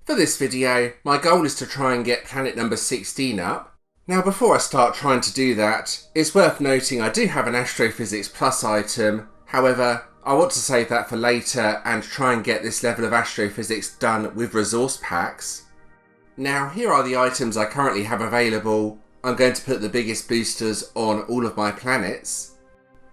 For this video, my goal is to try and get planet number 16 up. Now before I start trying to do that, it's worth noting I do have an Astrophysics Plus item, however, I want to save that for later and try and get this level of astrophysics done with resource packs. Now here are the items I currently have available. I'm going to put the biggest boosters on all of my planets.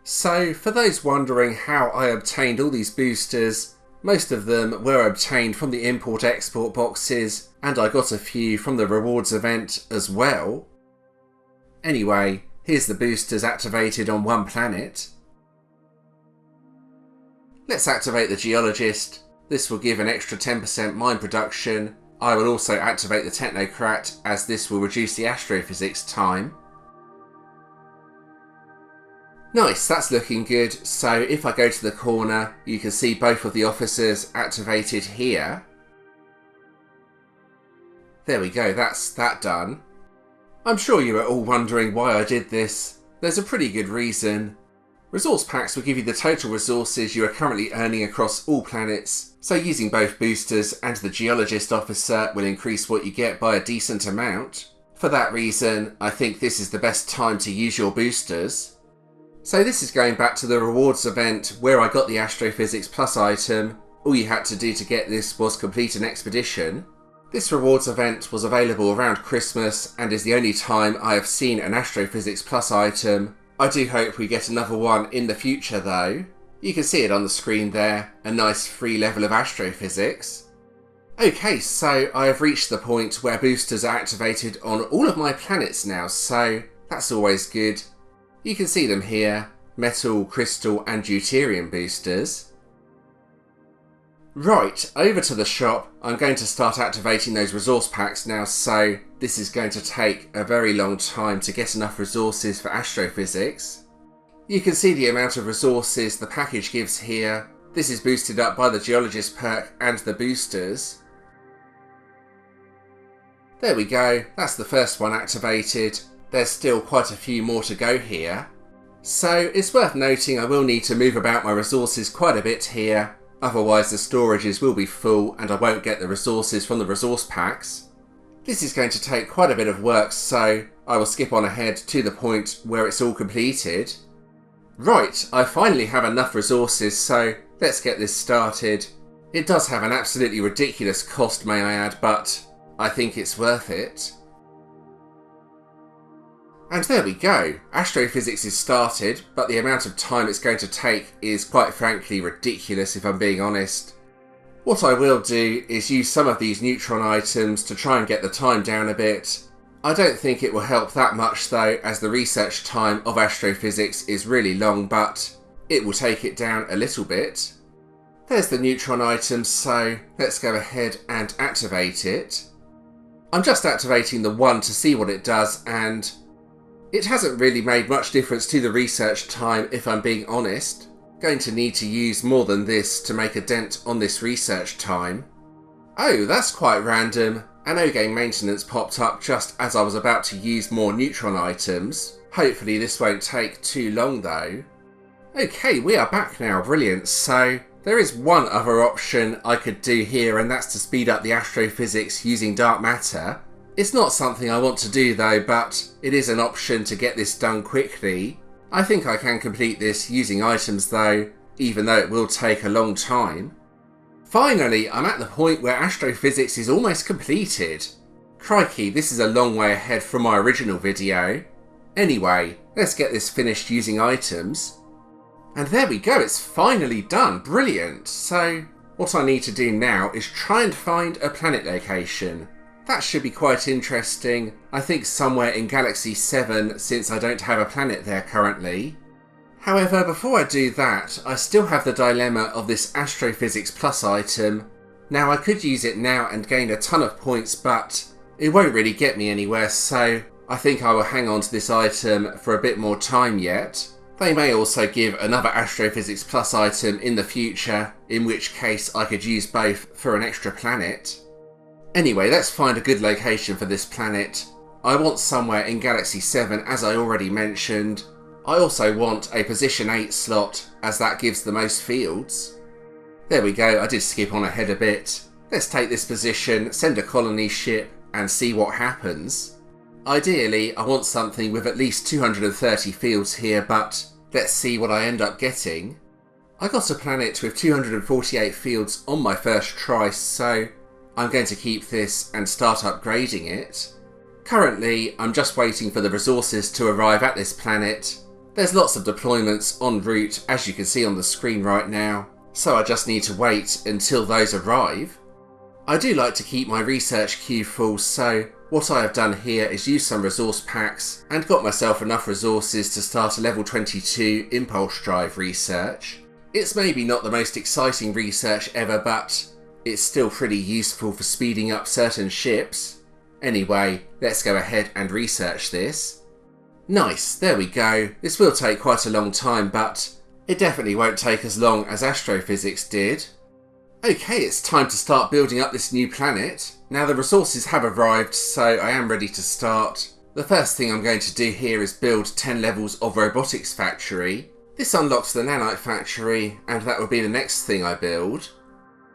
So for those wondering how I obtained all these boosters, most of them were obtained from the import-export boxes, and I got a few from the rewards event as well. Anyway, here's the boosters activated on one planet. Let's activate the geologist. This will give an extra 10% mine production. I will also activate the technocrat, as this will reduce the astrophysics time. Nice, that's looking good. So if I go to the corner, you can see both of the officers activated here. There we go, that's that done. I'm sure you are all wondering why I did this. There's a pretty good reason. Resource packs will give you the total resources you are currently earning across all planets, so using both boosters and the geologist officer will increase what you get by a decent amount. For that reason, I think this is the best time to use your boosters. So this is going back to the rewards event where I got the Astrophysics Plus item. All you had to do to get this was complete an expedition. This rewards event was available around Christmas and is the only time I have seen an Astrophysics Plus item. I do hope we get another one in the future though. You can see it on the screen there, a nice free level of astrophysics. Okay, so I have reached the point where boosters are activated on all of my planets now, so that's always good. You can see them here, metal, crystal and deuterium boosters. Right, over to the shop. I'm going to start activating those resource packs now, so this is going to take a very long time to get enough resources for astrophysics. You can see the amount of resources the package gives here. This is boosted up by the geologist perk and the boosters. There we go, that's the first one activated. There's still quite a few more to go here. So it's worth noting I will need to move about my resources quite a bit here, otherwise the storages will be full and I won't get the resources from the resource packs. This is going to take quite a bit of work, so I will skip on ahead to the point where it's all completed. Right, I finally have enough resources, so let's get this started. It does have an absolutely ridiculous cost, may I add, but I think it's worth it. And there we go, astrophysics is started, but the amount of time it's going to take is quite frankly ridiculous if I'm being honest. What I will do is use some of these neutron items to try and get the time down a bit. I don't think it will help that much though, as the research time of astrophysics is really long, but it will take it down a little bit. There's the neutron items, so let's go ahead and activate it. I'm just activating the one to see what it does, and it hasn't really made much difference to the research time if I'm being honest. Going to need to use more than this to make a dent on this research time. Oh, that's quite random. An OGame maintenance popped up just as I was about to use more neutron items. Hopefully this won't take too long though. Okay, we are back now, brilliant. So there is one other option I could do here, and that's to speed up the astrophysics using dark matter. It's not something I want to do though, but it is an option to get this done quickly. I think I can complete this using items though, even though it will take a long time. Finally, I'm at the point where astrophysics is almost completed. Crikey, this is a long way ahead from my original video. Anyway, let's get this finished using items. And there we go, it's finally done, brilliant. So, what I need to do now is try and find a planet location. That should be quite interesting. I think somewhere in Galaxy 7, since I don't have a planet there currently. However, before I do that, I still have the dilemma of this Astrophysics Plus item. Now I could use it now and gain a ton of points, but it won't really get me anywhere, so I think I will hang on to this item for a bit more time yet. They may also give another Astrophysics Plus item in the future, in which case I could use both for an extra planet. Anyway, let's find a good location for this planet. I want somewhere in Galaxy 7, as I already mentioned. I also want a position 8 slot, as that gives the most fields. There we go, I did skip on ahead a bit. Let's take this position, send a colony ship, and see what happens. Ideally, I want something with at least 230 fields here, but let's see what I end up getting. I got a planet with 248 fields on my first try, so I'm going to keep this and start upgrading it. Currently, I'm just waiting for the resources to arrive at this planet. There's lots of deployments en route, as you can see on the screen right now, so I just need to wait until those arrive. I do like to keep my research queue full, so what I have done here is use some resource packs and got myself enough resources to start a level 22 impulse drive research. It's maybe not the most exciting research ever, but it's still pretty useful for speeding up certain ships. Anyway, let's go ahead and research this. Nice, there we go. This will take quite a long time, but it definitely won't take as long as Astrophysics did. Okay, it's time to start building up this new planet. Now the resources have arrived, so I am ready to start. The first thing I'm going to do here is build 10 levels of robotics factory. This unlocks the nanite factory, and that will be the next thing I build.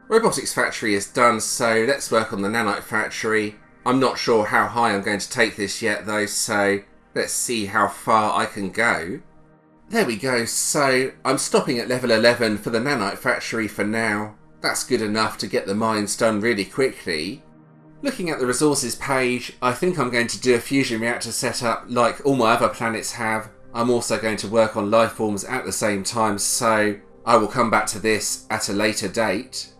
Robotics factory is done, so let's work on the nanite factory. I'm not sure how high I'm going to take this yet though, so let's see how far I can go. There we go, so I'm stopping at level 11 for the nanite factory for now. That's good enough to get the mines done really quickly. Looking at the resources page, I think I'm going to do a fusion reactor setup like all my other planets have. I'm also going to work on life forms at the same time, so I will come back to this at a later date.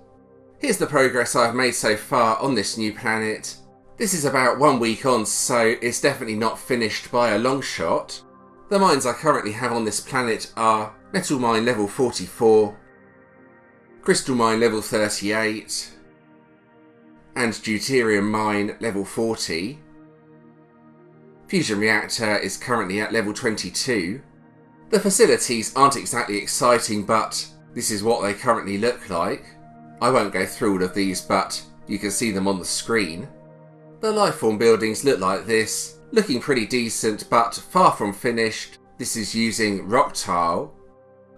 Here's the progress I've made so far on this new planet. This is about 1 week on, so it's definitely not finished by a long shot. The mines I currently have on this planet are Metal Mine level 44, Crystal Mine level 38, and Deuterium Mine level 40. Fusion Reactor is currently at level 22. The facilities aren't exactly exciting, but this is what they currently look like. I won't go through all of these, but you can see them on the screen. The lifeform buildings look like this, looking pretty decent but far from finished. This is using rock tile.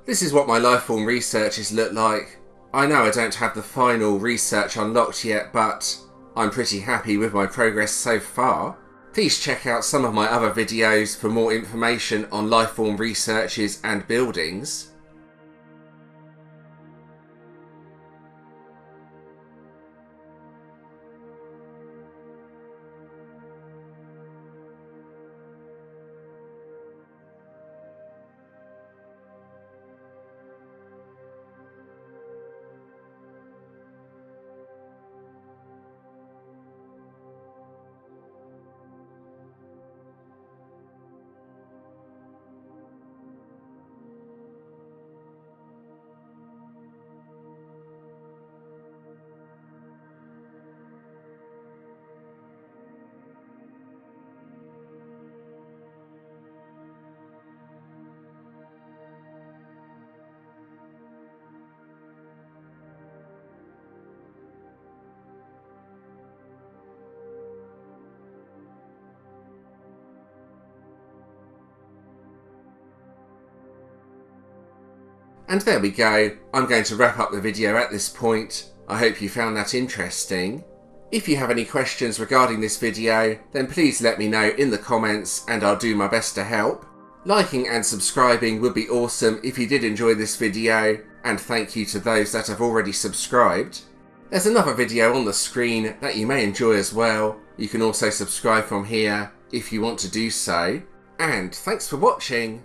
This is what my lifeform researches look like. I know I don't have the final research unlocked yet, but I'm pretty happy with my progress so far. Please check out some of my other videos for more information on lifeform researches and buildings. And there we go, I'm going to wrap up the video at this point. I hope you found that interesting. If you have any questions regarding this video, then please let me know in the comments and I'll do my best to help. Liking and subscribing would be awesome if you did enjoy this video, and thank you to those that have already subscribed. There's another video on the screen that you may enjoy as well. You can also subscribe from here if you want to do so. And thanks for watching.